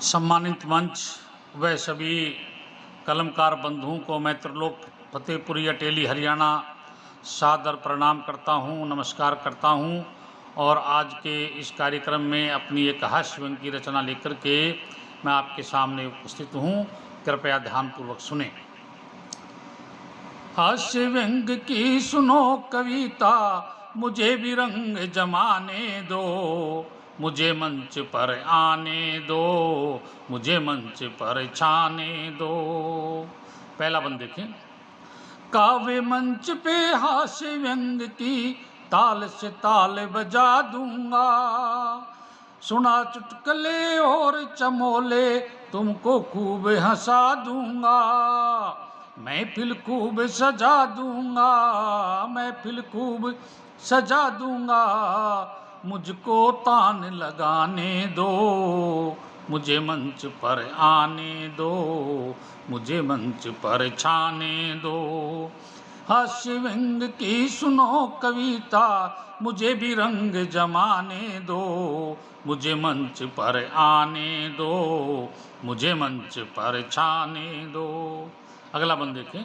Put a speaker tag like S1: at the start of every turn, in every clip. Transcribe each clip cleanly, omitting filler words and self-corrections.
S1: सम्मानित मंच व सभी कलमकार बंधुओं को मैं त्रिलोक फतेहपुरी अटेली हरियाणा सादर प्रणाम करता हूं, नमस्कार करता हूं। और आज के इस कार्यक्रम में अपनी एक हास्य व्यंग्य की रचना लेकर के मैं आपके सामने उपस्थित हूं। कृपया ध्यानपूर्वक सुने। हास्य व्यंग्य की सुनो कविता, मुझे भी रंग जमाने दो, मुझे मंच पर आने दो, मुझे मंच पर छाने दो। पहला बंद देखें। काव्य मंच पे हास्य व्यंग्य की ताल से ताल बजा दूंगा, सुना चुटकुले और चमोले तुमको खूब हंसा दूंगा। महफिल खूब सजा दूंगा, महफिल खूब सजा दूंगा, मुझको तान लगाने दो, मुझे मंच पर आने दो, मुझे मंच पर छाने दो। हास्य व्यंग्य की सुनो कविता, मुझे भी रंग जमाने दो, मुझे मंच पर आने दो, मुझे मंच पर छाने दो। अगला बंद देखें।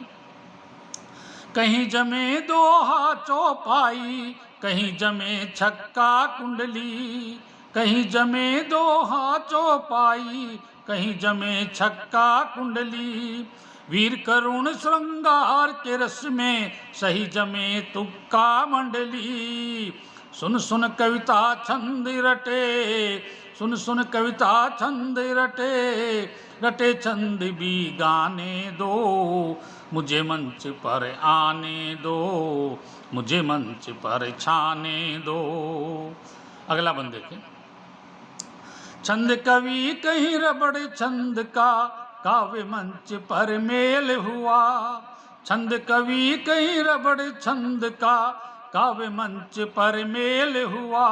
S1: कहीं जमे दोहा चौपाई, कहीं जमे छक्का कुंडली, कहीं जमे दोहा चौपाई, कहीं जमे छक्का कुंडली। वीर करुण श्रृंगार के रस में सही जमे तुक्का मंडली। सुन सुन कविता छंद रटे, सुन सुन कविता छंद रटे, रटे छंद भी गाने दो, मुझे मंच पर आने दो, मुझे मंच पर छाने दो। अगला बंद देखें। छंद कवि कहीं रबड़ छंद का काव्य मंच पर मेल हुआ, छंद कवि कहीं रबड़ छंद का काव्य मंच पर मेल हुआ।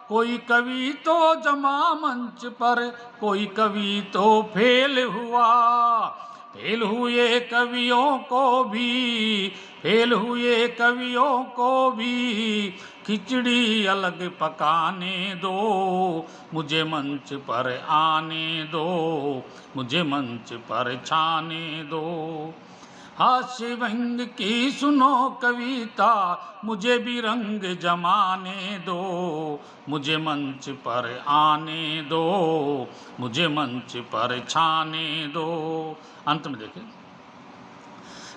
S1: कोई कवि तो जमा मंच पर, कोई कवि तो फेल हुआ। फेल हुए कवियों को भी, फेल हुए कवियों को भी खिचड़ी अलग पकाने दो, मुझे मंच पर आने दो, मुझे मंच पर छाने दो। हास्य व्यंग्य की सुनो कविता, मुझे भी रंग जमाने दो, मुझे मंच पर आने दो, मुझे मंच पर छाने दो। अंत में देखें।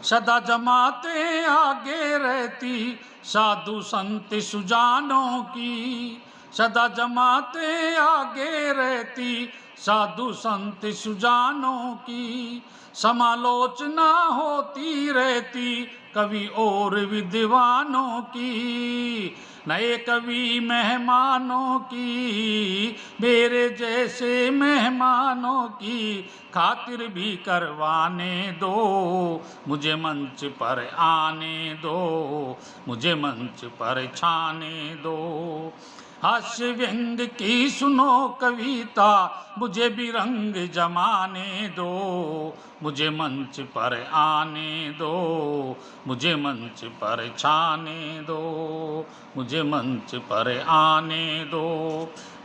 S1: सदा जमाते आगे रहती साधु संत सुजानों की, सदा जमाते आगे रहती साधु संत सुजानों की। समालोचना होती रहती कवि और विद्वानों की, नए कवि मेहमानों की, मेरे जैसे मेहमानों की खातिर भी करवाने दो, मुझे मंच पर आने दो, मुझे मंच पर छाने दो। हास्य व्यंग्य की सुनो कविता, मुझे भी रंग जमाने दो, मुझे मंच पर आने दो, मुझे मंच पर छाने दो, मुझे मंच पर आने दो।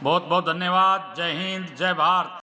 S1: बहुत बहुत धन्यवाद। जय हिंद, जय भारत।